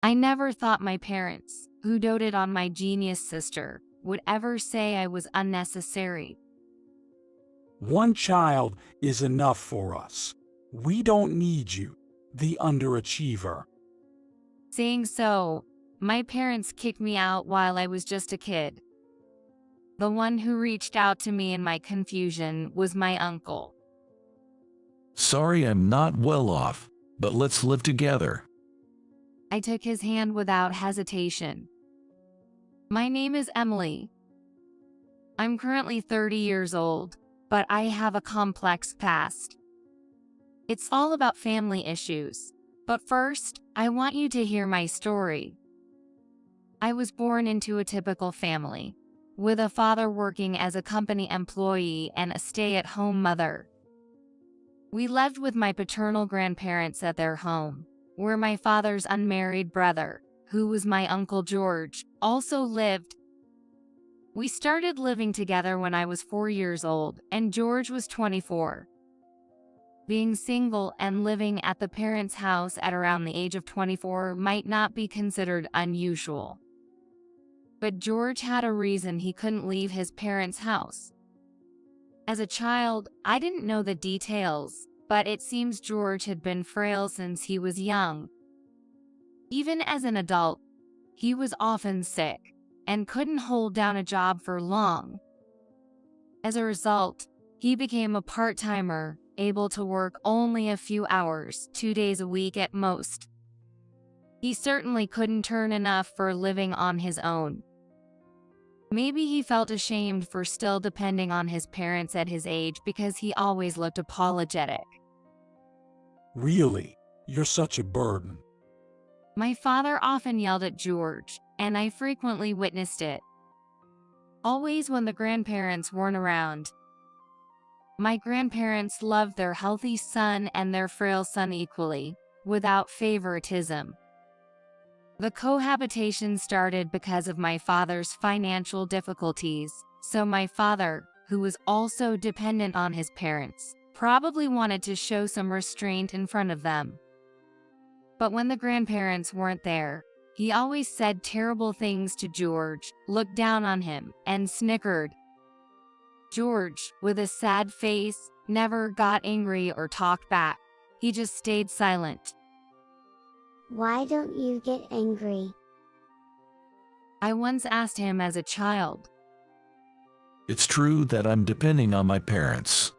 I never thought my parents, who doted on my genius sister, would ever say I was unnecessary. One child is enough for us. We don't need you, the underachiever. Saying so, my parents kicked me out while I was just a kid. The one who reached out to me in my confusion was my uncle. Sorry I'm not well off, but let's live together. I took his hand without hesitation. My name is Emily. I'm currently 30 years old, but I have a complex past. It's all about family issues. But first, I want you to hear my story. I was born into a typical family, with a father working as a company employee and a stay-at-home mother. We lived with my paternal grandparents at their home, where my father's unmarried brother, who was my Uncle George, also lived. We started living together when I was 4 years old, and George was 24. Being single and living at the parents' house at around the age of 24 might not be considered unusual. But George had a reason he couldn't leave his parents' house. As a child, I didn't know the details, but it seems George had been frail since he was young. Even as an adult, he was often sick and couldn't hold down a job for long. As a result, he became a part-timer, able to work only a few hours, 2 days a week at most. He certainly couldn't earn enough for living on his own. Maybe he felt ashamed for still depending on his parents at his age because he always looked apologetic. Really, you're such a burden. My father often yelled at George, and I frequently witnessed it. Always when the grandparents weren't around. My grandparents loved their healthy son and their frail son equally, without favoritism. The cohabitation started because of my father's financial difficulties, so my father, who was also dependent on his parents, probably wanted to show some restraint in front of them. But when the grandparents weren't there, he always said terrible things to George, looked down on him, and snickered. George, with a sad face, never got angry or talked back. He just stayed silent. Why don't you get angry? I once asked him as a child. It's true that I'm depending on my parents.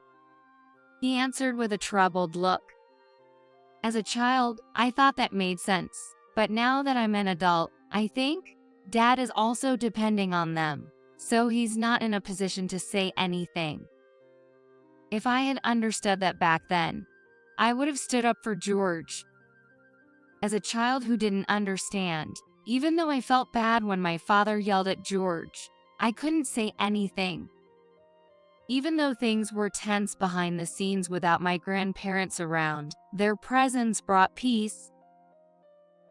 He answered with a troubled look. As a child, I thought that made sense, but now that I'm an adult, I think Dad is also depending on them, so he's not in a position to say anything. If I had understood that back then, I would have stood up for George. As a child who didn't understand, even though I felt bad when my father yelled at George, I couldn't say anything. Even though things were tense behind the scenes without my grandparents around, their presence brought peace.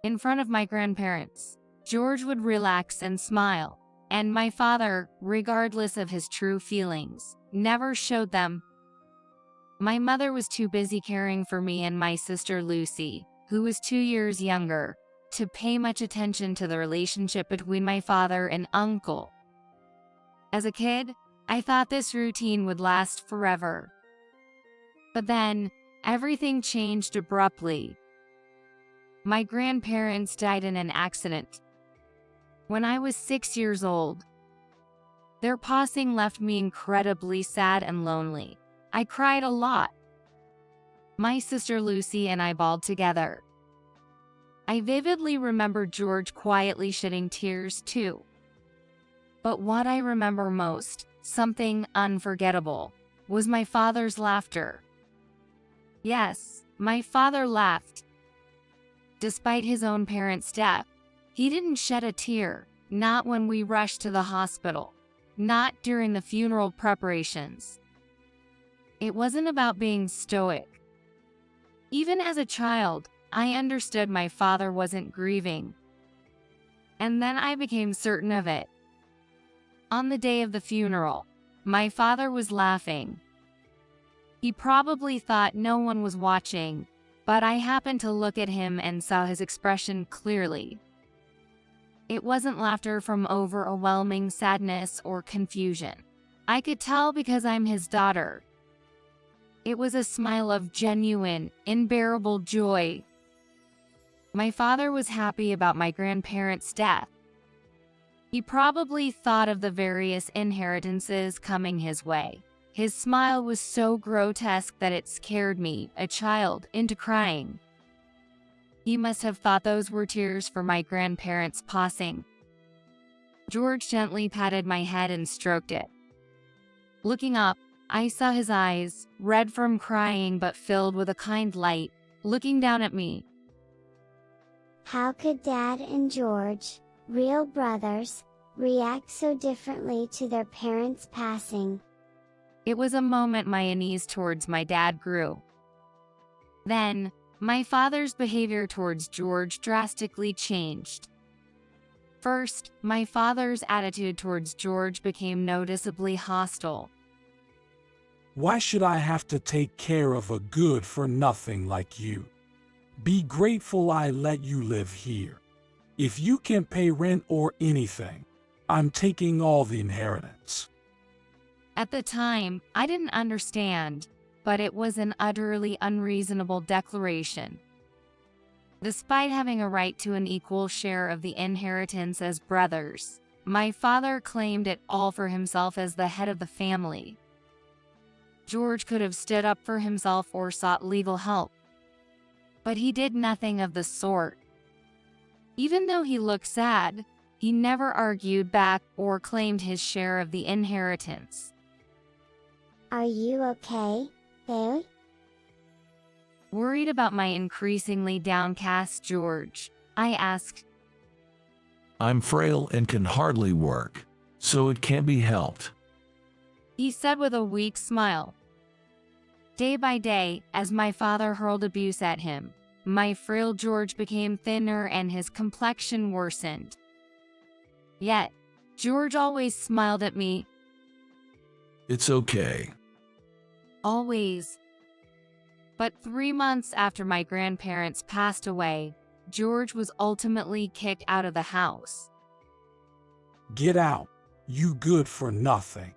In front of my grandparents, George would relax and smile, and my father, regardless of his true feelings, never showed them. My mother was too busy caring for me and my sister Lucy, who was 2 years younger, to pay much attention to the relationship between my father and uncle. As a kid, I thought this routine would last forever. But then, everything changed abruptly. My grandparents died in an accident when I was 6 years old. Their passing left me incredibly sad and lonely. I cried a lot. My sister Lucy and I bawled together. I vividly remember George quietly shedding tears too. But what I remember most, something unforgettable, was my father's laughter. Yes, my father laughed. Despite his own parents' death, he didn't shed a tear, not when we rushed to the hospital, not during the funeral preparations. It wasn't about being stoic. Even as a child, I understood my father wasn't grieving. And then I became certain of it. On the day of the funeral, my father was laughing. He probably thought no one was watching, but I happened to look at him and saw his expression clearly. It wasn't laughter from overwhelming sadness or confusion. I could tell because I'm his daughter. It was a smile of genuine, unbearable joy. My father was happy about my grandparents' death. He probably thought of the various inheritances coming his way. His smile was so grotesque that it scared me, a child, into crying. He must have thought those were tears for my grandparents' passing. George gently patted my head and stroked it. Looking up, I saw his eyes, red from crying but filled with a kind light, looking down at me. How could Dad and George, real brothers, react so differently to their parents' passing? It was a moment my unease towards my dad grew. Then, my father's behavior towards George drastically changed. First, my father's attitude towards George became noticeably hostile. Why should I have to take care of a good-for-nothing like you? Be grateful I let you live here. If you can pay rent or anything, I'm taking all the inheritance. At the time, I didn't understand, but it was an utterly unreasonable declaration. Despite having a right to an equal share of the inheritance as brothers, my father claimed it all for himself as the head of the family. George could have stood up for himself or sought legal help. But he did nothing of the sort. Even though he looked sad, he never argued back or claimed his share of the inheritance. Are you okay, babe? Worried about my increasingly downcast George, I asked. I'm frail and can hardly work, so it can't be helped. He said with a weak smile. Day by day, as my father hurled abuse at him, my frail George became thinner and his complexion worsened. Yet, George always smiled at me. It's okay. Always. But 3 months after my grandparents passed away, George was ultimately kicked out of the house. Get out, you good-for-nothing.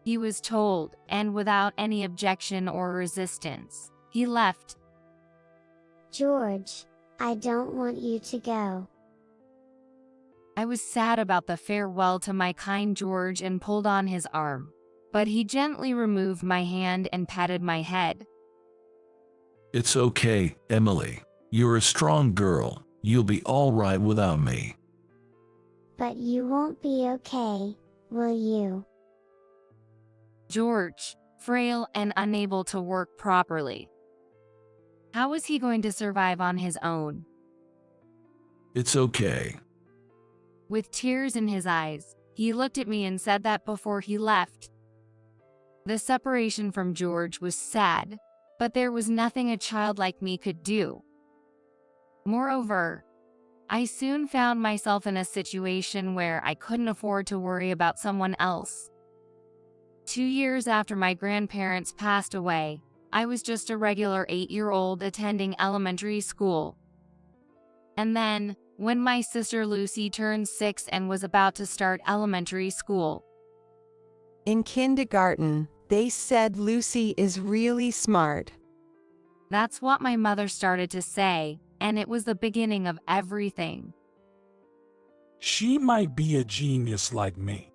He was told, and without any objection or resistance, he left. George, I don't want you to go. I was sad about the farewell to my kind George and pulled on his arm, but he gently removed my hand and patted my head. It's okay, Emily. You're a strong girl. You'll be all right without me. But you won't be okay, will you? George, frail and unable to work properly. How was he going to survive on his own? It's okay. With tears in his eyes, he looked at me and said that before he left. The separation from George was sad, but there was nothing a child like me could do. Moreover, I soon found myself in a situation where I couldn't afford to worry about someone else. 2 years after my grandparents passed away, I was just a regular 8-year-old attending elementary school. And then, when my sister Lucy turned 6 and was about to start elementary school. In kindergarten, they said Lucy is really smart. That's what my mother started to say, and it was the beginning of everything. She might be a genius like me.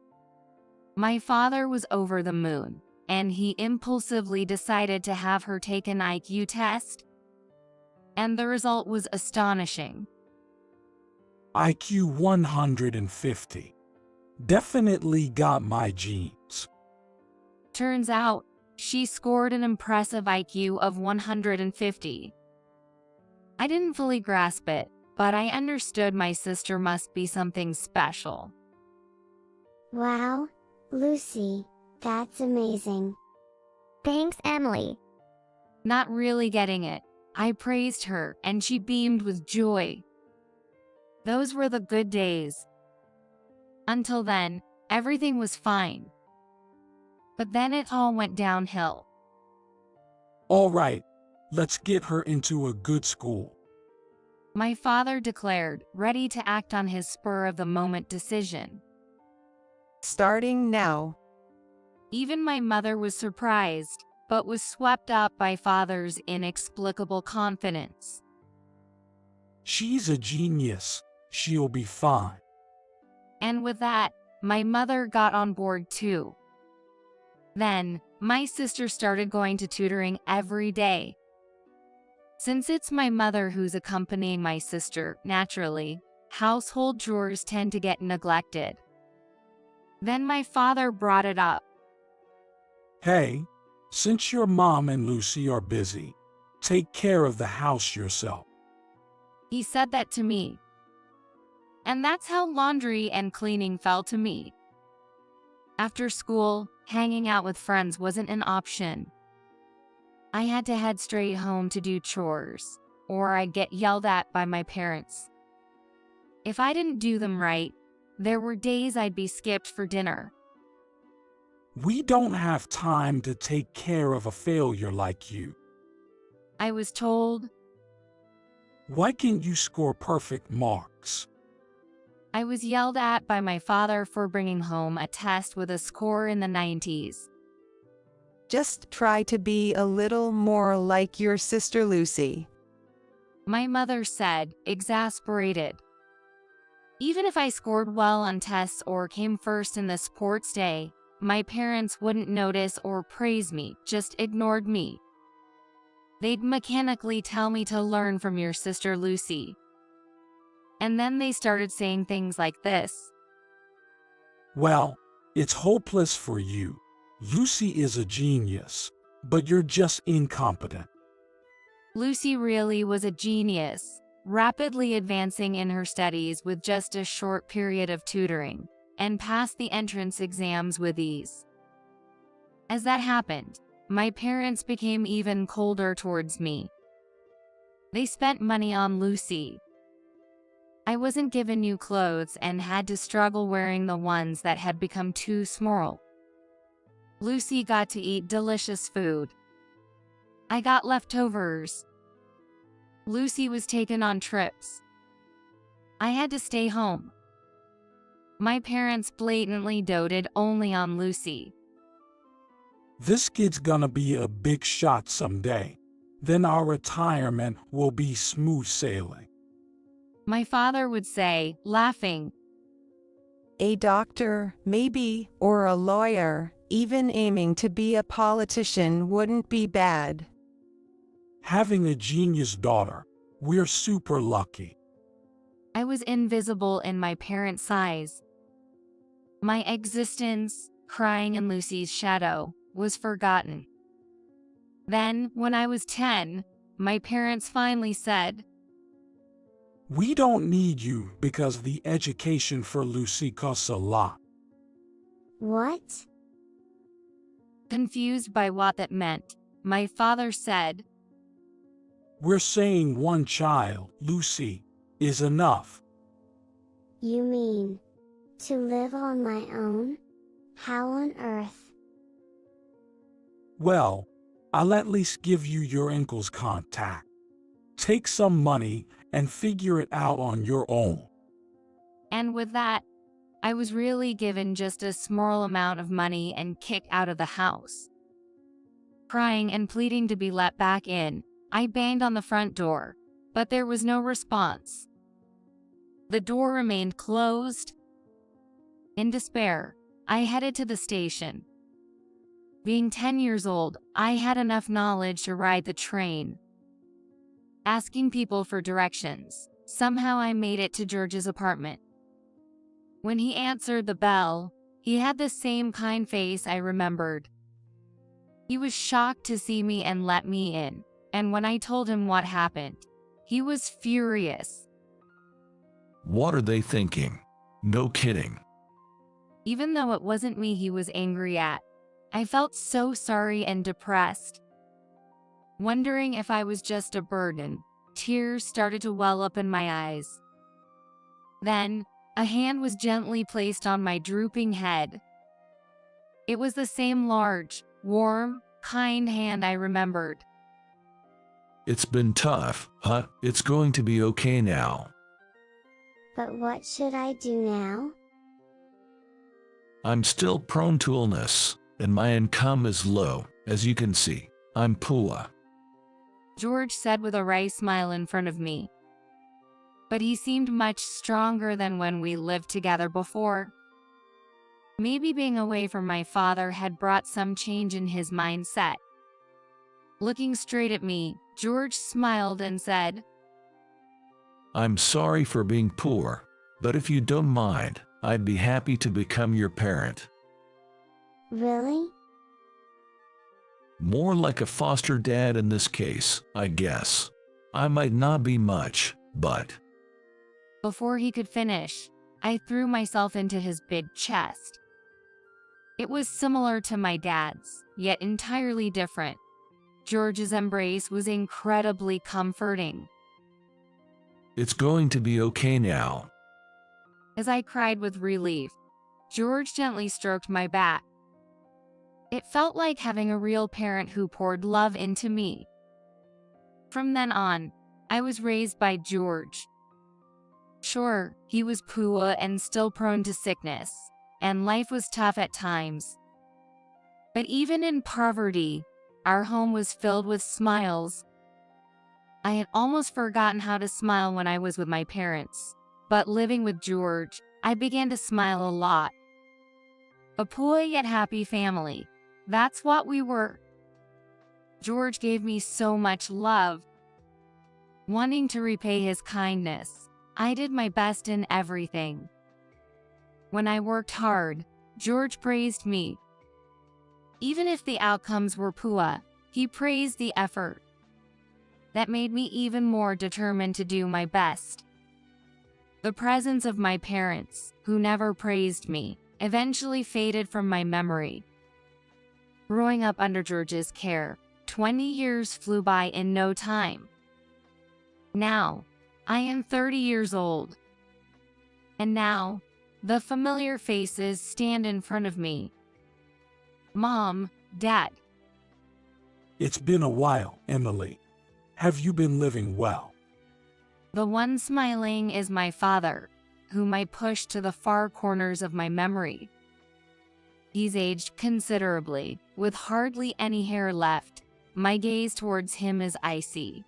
My father was over the moon, and he impulsively decided to have her take an IQ test. And the result was astonishing. IQ 150. Definitely got my genes. Turns out, she scored an impressive IQ of 150. I didn't fully grasp it, but I understood my sister must be something special. Wow, Lucy, that's amazing. Thanks, Emily. Not really getting it, I praised her and she beamed with joy. Those were the good days. Until then, everything was fine. But then it all went downhill. All right, Let's get her into a good school. My father declared, ready to act on his spur-of-the-moment decision. Starting now. Even my mother was surprised, but was swept up by father's inexplicable confidence. She's a genius. She'll be fine. And with that, my mother got on board too. Then, my sister started going to tutoring every day. Since it's my mother who's accompanying my sister, naturally, household chores tend to get neglected. Then my father brought it up. Hey, since your mom and Lucy are busy, take care of the house yourself. He said that to me. And that's how laundry and cleaning fell to me. After school, hanging out with friends wasn't an option. I had to head straight home to do chores, or I'd get yelled at by my parents. If I didn't do them right, there were days I'd be skipped for dinner. We don't have time to take care of a failure like you. I was told. Why can't you score perfect marks? I was yelled at by my father for bringing home a test with a score in the 90s. Just try to be a little more like your sister Lucy. My mother said, exasperated. Even if I scored well on tests or came first in the sports day, my parents wouldn't notice or praise me, just ignored me. They'd mechanically tell me to learn from your sister Lucy. And then they started saying things like this. Well, it's hopeless for you. Lucy is a genius, but you're just incompetent. Lucy really was a genius, rapidly advancing in her studies with just a short period of tutoring, and passed the entrance exams with ease. As that happened, my parents became even colder towards me. They spent money on Lucy. I wasn't given new clothes and had to struggle wearing the ones that had become too small. Lucy got to eat delicious food. I got leftovers. Lucy was taken on trips. I had to stay home. My parents blatantly doted only on Lucy. This kid's gonna be a big shot someday. Then our retirement will be smooth sailing. My father would say, laughing. A doctor, maybe, or a lawyer, even aiming to be a politician wouldn't be bad. Having a genius daughter, we're super lucky. I was invisible in my parents' eyes. My existence, crying in Lucy's shadow, was forgotten. Then, when I was 10, my parents finally said, We don't need you because the education for Lucy costs a lot. What? Confused by what that meant, my father said, We're saying one child, Lucy, is enough. You mean to live on my own? How on earth? Well, I'll at least give you your uncle's contact. Take some money and figure it out on your own. And with that, I was really given just a small amount of money and kicked out of the house. Crying and pleading to be let back in, I banged on the front door, but there was no response. The door remained closed. In despair, I headed to the station. Being 10 years old, I had enough knowledge to ride the train. Asking people for directions, somehow I made it to George's apartment. When he answered the bell, he had the same kind face I remembered. He was shocked to see me and let me in, and when I told him what happened, he was furious. What are they thinking? No kidding. Even though it wasn't me he was angry at, I felt so sorry and depressed. Wondering if I was just a burden, tears started to well up in my eyes. Then, a hand was gently placed on my drooping head. It was the same large, warm, kind hand I remembered. It's been tough, huh? It's going to be okay now. But what should I do now? I'm still prone to illness, and my income is low, as you can see. I'm poor. George said with a wry smile in front of me. But he seemed much stronger than when we lived together before. Maybe being away from my father had brought some change in his mindset. Looking straight at me, George smiled and said, I'm sorry for being poor, but if you don't mind, I'd be happy to become your parent. Really? More like a foster dad in this case, I guess. I might not be much, but... Before he could finish, I threw myself into his big chest. It was similar to my dad's, yet entirely different. George's embrace was incredibly comforting. It's going to be okay now. As I cried with relief, George gently stroked my back. It felt like having a real parent who poured love into me. From then on, I was raised by George. Sure, he was poor and still prone to sickness, and life was tough at times. But even in poverty, our home was filled with smiles. I had almost forgotten how to smile when I was with my parents, but living with George, I began to smile a lot. A poor yet happy family. That's what we were. George gave me so much love. Wanting to repay his kindness, I did my best in everything. When I worked hard, George praised me. Even if the outcomes were poor, he praised the effort. That made me even more determined to do my best. The presence of my parents, who never praised me, eventually faded from my memory. Growing up under George's care, 20 years flew by in no time. Now, I am 30 years old. And now, the familiar faces stand in front of me. Mom, Dad. It's been a while, Emily. Have you been living well? The one smiling is my father, whom I pushed to the far corners of my memory. He's aged considerably, with hardly any hair left. My gaze towards him is icy.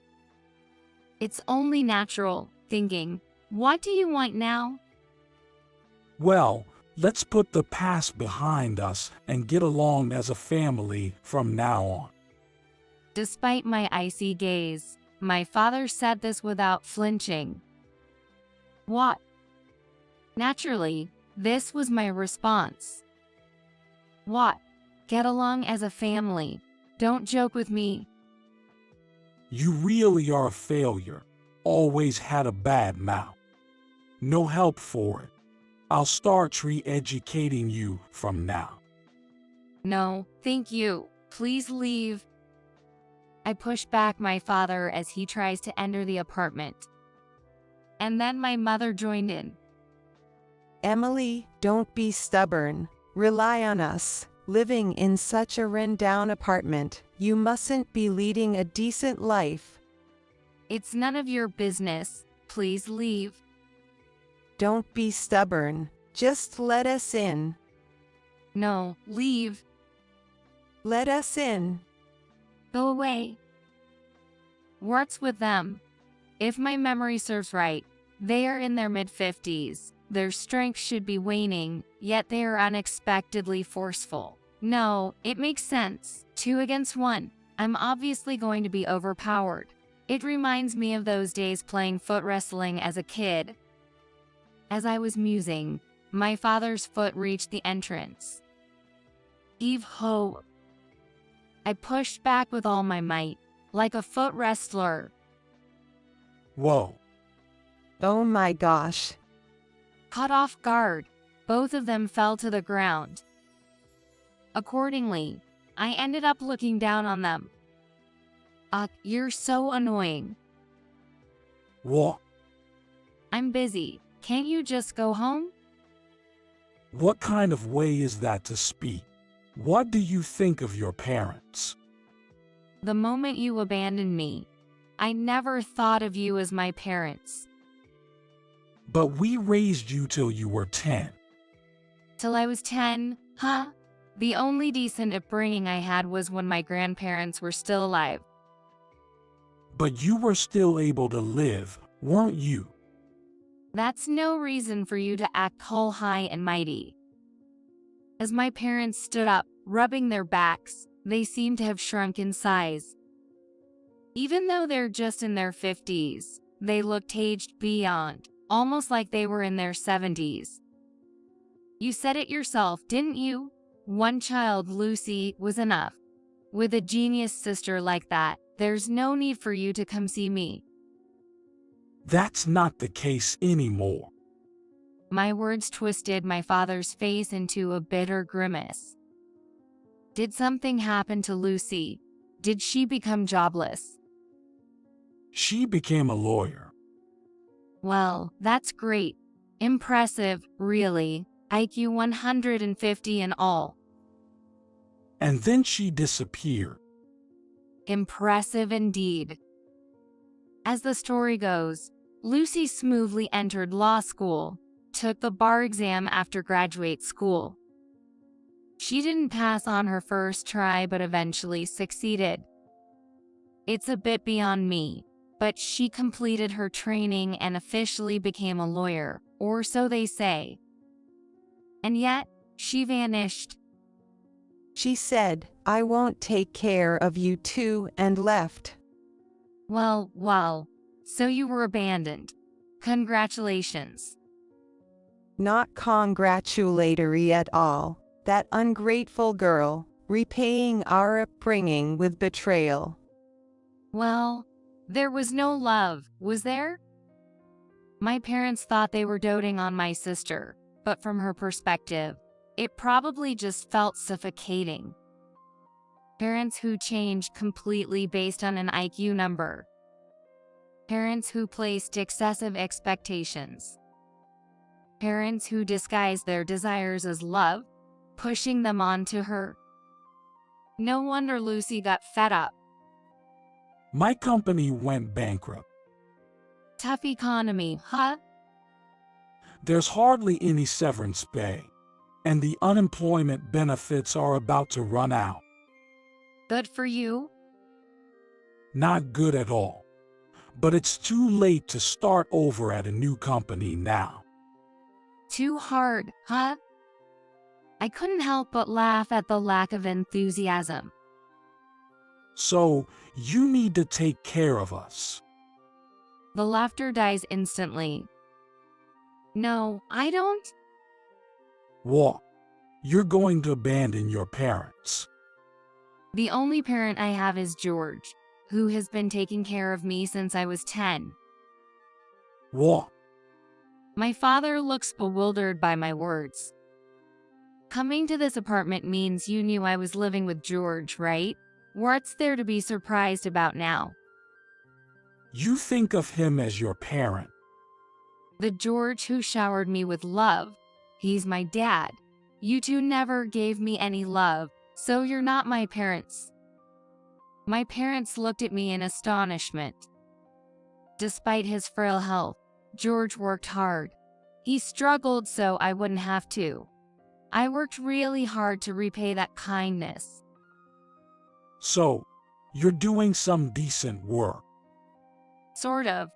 It's only natural, thinking, what do you want now? Well, let's put the past behind us and get along as a family from now on. Despite my icy gaze, my father said this without flinching. What? Naturally, this was my response. What? Get along as a family. Don't joke with me. You really are a failure. Always had a bad mouth. No help for it. I'll start re-educating you from now. No, thank you. Please leave. I push back my father as he tries to enter the apartment. And then my mother joined in. Emily, don't be stubborn. Rely on us. Living in such a run-down apartment, you mustn't be leading a decent life. It's none of your business. Please leave. Don't be stubborn. Just let us in. No, leave. Let us in. Go away. What's with them? If my memory serves right, they are in their mid-50s. Their strength should be waning, yet they are unexpectedly forceful. No, it makes sense. 2 against 1. I'm obviously going to be overpowered. It reminds me of those days playing foot wrestling as a kid. As I was musing, my father's foot reached the entrance. Heave ho! I pushed back with all my might, like a foot wrestler. Whoa. Oh my gosh. Caught off guard, both of them fell to the ground. Accordingly, I ended up looking down on them. You're so annoying. What? I'm busy. Can't you just go home? What kind of way is that to speak? What do you think of your parents? The moment you abandoned me, I never thought of you as my parents. But we raised you till you were 10. Till I was 10, huh? The only decent upbringing I had was when my grandparents were still alive. But you were still able to live, weren't you? That's no reason for you to act all high and mighty. As my parents stood up, rubbing their backs, they seemed to have shrunk in size. Even though they're just in their 50s, they looked aged beyond, almost like they were in their 70s. You said it yourself, didn't you? One child, Lucy, was enough. With a genius sister like that, there's no need for you to come see me. That's not the case anymore. My words twisted my father's face into a bitter grimace. Did something happen to Lucy? Did she become jobless? She became a lawyer. Well, that's great. Impressive, really. IQ 150 and all. And then she disappeared. Impressive indeed. As the story goes, Lucy smoothly entered law school, took the bar exam after graduate school. She didn't pass on her first try but eventually succeeded. It's a bit beyond me, but she completed her training and officially became a lawyer, or so they say. And yet, she vanished. She said, "I won't take care of you two," and left. Well, so you were abandoned. Congratulations. Not congratulatory at all. That ungrateful girl, repaying our upbringing with betrayal. Well, there was no love, was there? My parents thought they were doting on my sister, but from her perspective, it probably just felt suffocating. Parents who changed completely based on an IQ number. Parents who placed excessive expectations. Parents who disguised their desires as love, pushing them onto her. No wonder Lucy got fed up. My company went bankrupt. Tough economy, huh? There's hardly any severance pay, and the unemployment benefits are about to run out. Good for you? Not good at all. But it's too late to start over at a new company now. Too hard, huh? I couldn't help but laugh at the lack of enthusiasm. So, you need to take care of us. The laughter dies instantly. No, I don't. What? You're going to abandon your parents. The only parent I have is George, who has been taking care of me since I was 10. What? My father looks bewildered by my words. Coming to this apartment means you knew I was living with George, right? What's there to be surprised about now? You think of him as your parent. The George who showered me with love. He's my dad. You two never gave me any love, so you're not my parents. My parents looked at me in astonishment. Despite his frail health, George worked hard. He struggled so I wouldn't have to. I worked really hard to repay that kindness. So, you're doing some decent work. Sort of.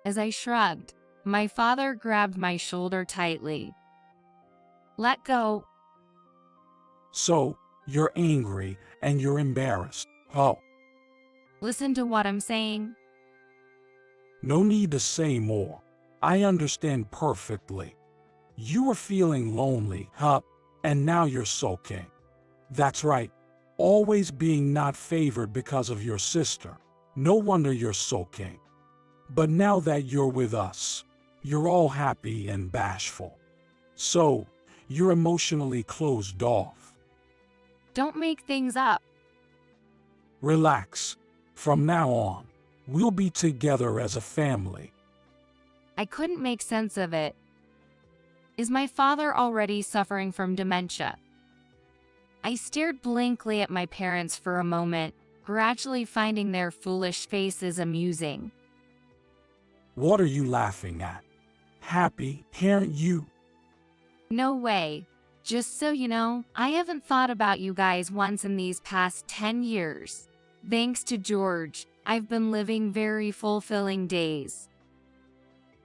As I shrugged, my father grabbed my shoulder tightly. Let go. So, you're angry and you're embarrassed. Oh, Listen to what I'm saying. no need to say more. I understand perfectly. You were feeling lonely, huh? And now you're sulking. That's right. Always being not favored because of your sister. No wonder you're sulking. But now that you're with us, you're all happy and bashful. So, you're emotionally closed off. Don't make things up. Relax. From now on, we'll be together as a family. I couldn't make sense of it. Is my father already suffering from dementia? I stared blankly at my parents for a moment, gradually finding their foolish faces amusing. What are you laughing at? Happy, aren't you? No way. Just so you know, I haven't thought about you guys once in these past 10 years. Thanks to George, I've been living very fulfilling days.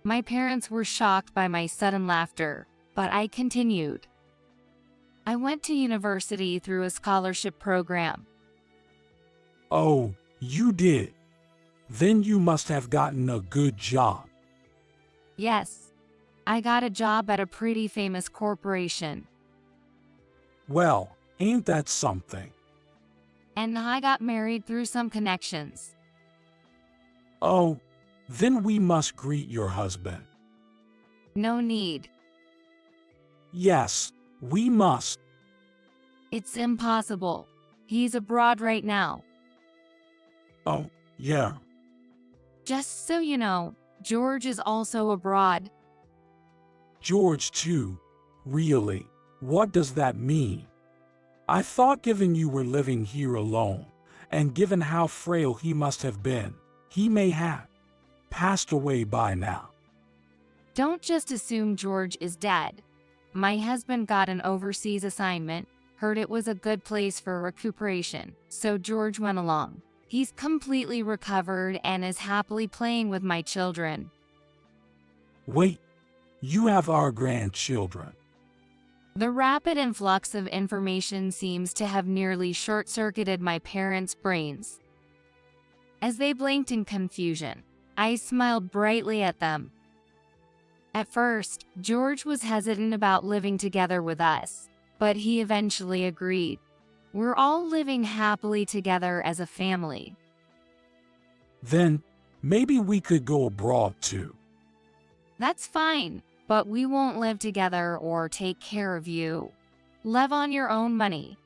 My parents were shocked by my sudden laughter, but I continued. I went to university through a scholarship program. Oh, you did. Then you must have gotten a good job. Yes, I got a job at a pretty famous corporation. Well, ain't that something? And I got married through some connections. Oh, then we must greet your husband. No need. Yes, we must. It's impossible. He's abroad right now. Oh, yeah. Just so you know, George is also abroad. George too. Really? What does that mean? I thought given you were living here alone, and given how frail he must have been, he may have passed away by now. Don't just assume George is dead. My husband got an overseas assignment, heard it was a good place for recuperation, so George went along. He's completely recovered and is happily playing with my children. Wait, you have our grandchildren. The rapid influx of information seems to have nearly short-circuited my parents' brains. As they blinked in confusion, I smiled brightly at them. At first, George was hesitant about living together with us, but he eventually agreed. We're all living happily together as a family. Then, maybe we could go abroad too. That's fine, but we won't live together or take care of you. Live on your own money.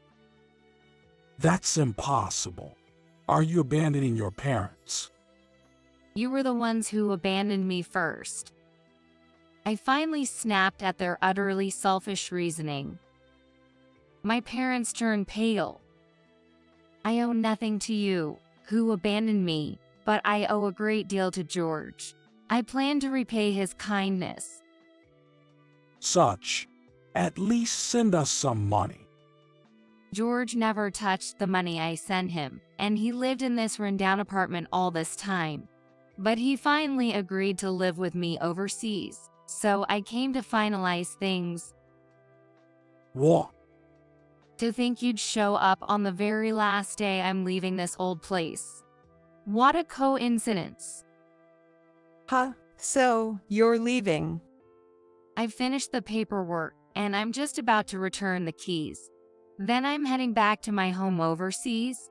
That's impossible. Are you abandoning your parents? You were the ones who abandoned me first. I finally snapped at their utterly selfish reasoning. My parents turned pale. I owe nothing to you, who abandoned me, but I owe a great deal to George. I plan to repay his kindness. Such. At least send us some money. George never touched the money I sent him, and he lived in this rundown apartment all this time. But he finally agreed to live with me overseas, so I came to finalize things. What? To think you'd show up on the very last day I'm leaving this old place. What a coincidence. Huh, so you're leaving? I've finished the paperwork, and I'm just about to return the keys. Then I'm heading back to my home overseas.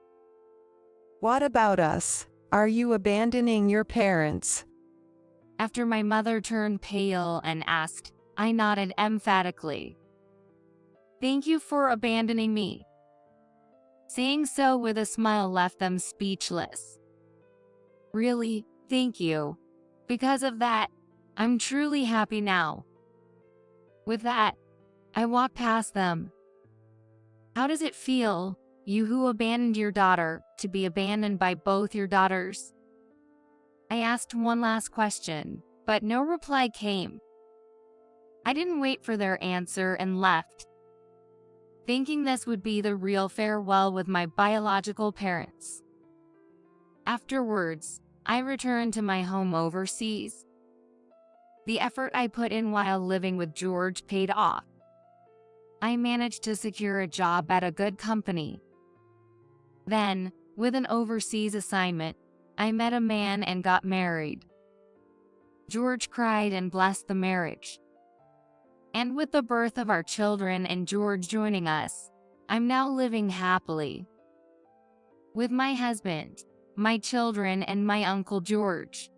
What about us? Are you abandoning your parents? After my mother turned pale and asked, I nodded emphatically. Thank you for abandoning me. Saying so with a smile left them speechless. Really, thank you. Because of that, I'm truly happy now. With that, I walked past them. How does it feel, you who abandoned your daughter, to be abandoned by both your daughters? I asked one last question, but no reply came. I didn't wait for their answer and left, thinking this would be the real farewell with my biological parents. Afterwards, I returned to my home overseas. The effort I put in while living with George paid off. I managed to secure a job at a good company. Then, with an overseas assignment, I met a man and got married. George cried and blessed the marriage. And with the birth of our children and George joining us, I'm now living happily with my husband, my children, and my Uncle George.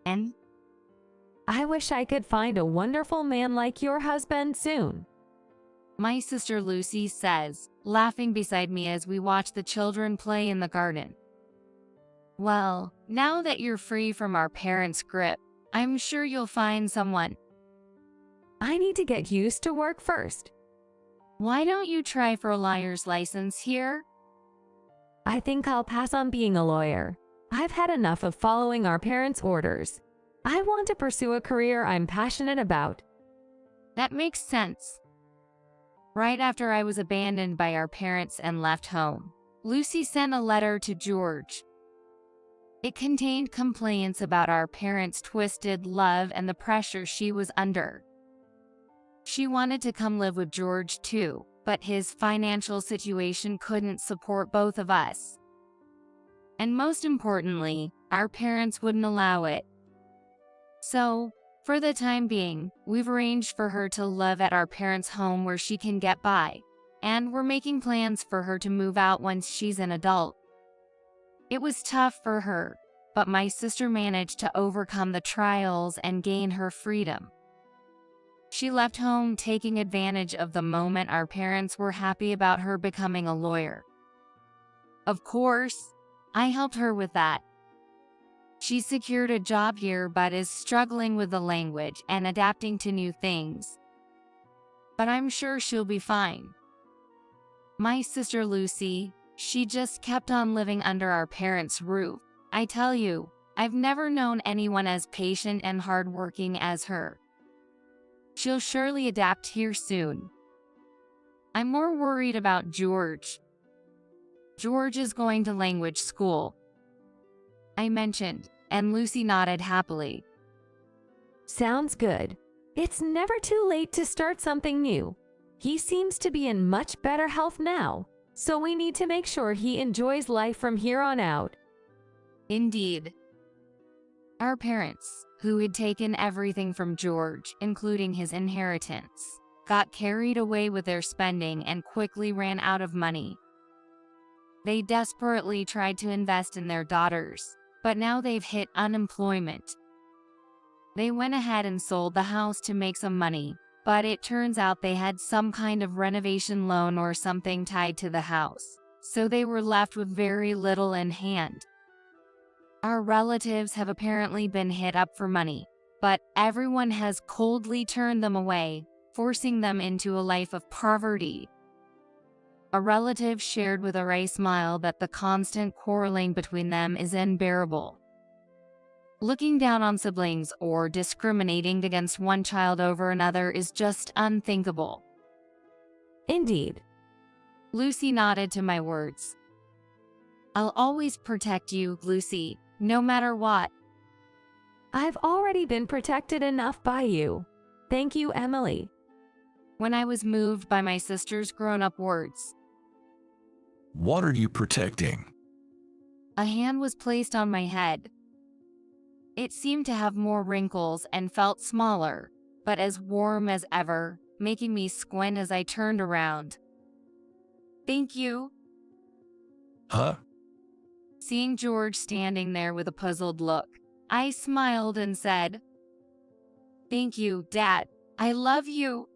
And I wish I could find a wonderful man like your husband soon. My sister Lucy says, laughing beside me as we watch the children play in the garden. Well, now that you're free from our parents' grip, I'm sure you'll find someone. I need to get used to work first. Why don't you try for a liar's license here? I think I'll pass on being a lawyer. I've had enough of following our parents' orders. I want to pursue a career I'm passionate about. That makes sense. Right after I was abandoned by our parents and left home, Lucy sent a letter to George. It contained complaints about our parents' twisted love and the pressure she was under. She wanted to come live with George too, but his financial situation couldn't support both of us. And most importantly, our parents wouldn't allow it. So, for the time being, we've arranged for her to live at our parents' home where she can get by, and we're making plans for her to move out once she's an adult. It was tough for her, but my sister managed to overcome the trials and gain her freedom. She left home taking advantage of the moment our parents were happy about her becoming a lawyer. Of course, I helped her with that. She secured a job here but is struggling with the language and adapting to new things. But I'm sure she'll be fine. My sister Lucy, she just kept on living under our parents' roof. I tell you, I've never known anyone as patient and hardworking as her. She'll surely adapt here soon. I'm more worried about George. George is going to language school, I mentioned, and Lucy nodded happily. Sounds good. It's never too late to start something new. He seems to be in much better health now, so we need to make sure he enjoys life from here on out. Indeed. Our parents, who had taken everything from George, including his inheritance, got carried away with their spending and quickly ran out of money. They desperately tried to invest in their daughters, but now they've hit unemployment. They went ahead and sold the house to make some money, but it turns out they had some kind of renovation loan or something tied to the house, so they were left with very little in hand. Our relatives have apparently been hit up for money, but everyone has coldly turned them away, forcing them into a life of poverty. A relative shared with a wry smile that the constant quarreling between them is unbearable. Looking down on siblings or discriminating against one child over another is just unthinkable. Indeed. Lucy nodded to my words. I'll always protect you, Lucy, no matter what. I've already been protected enough by you. Thank you, Emily. When I was moved by my sister's grown-up words. What are you protecting? A hand was placed on my head. It seemed to have more wrinkles and felt smaller, but as warm as ever, making me squint as I turned around. Thank you. Huh? Seeing George standing there with a puzzled look, I smiled and said, Thank you, Dad. I love you.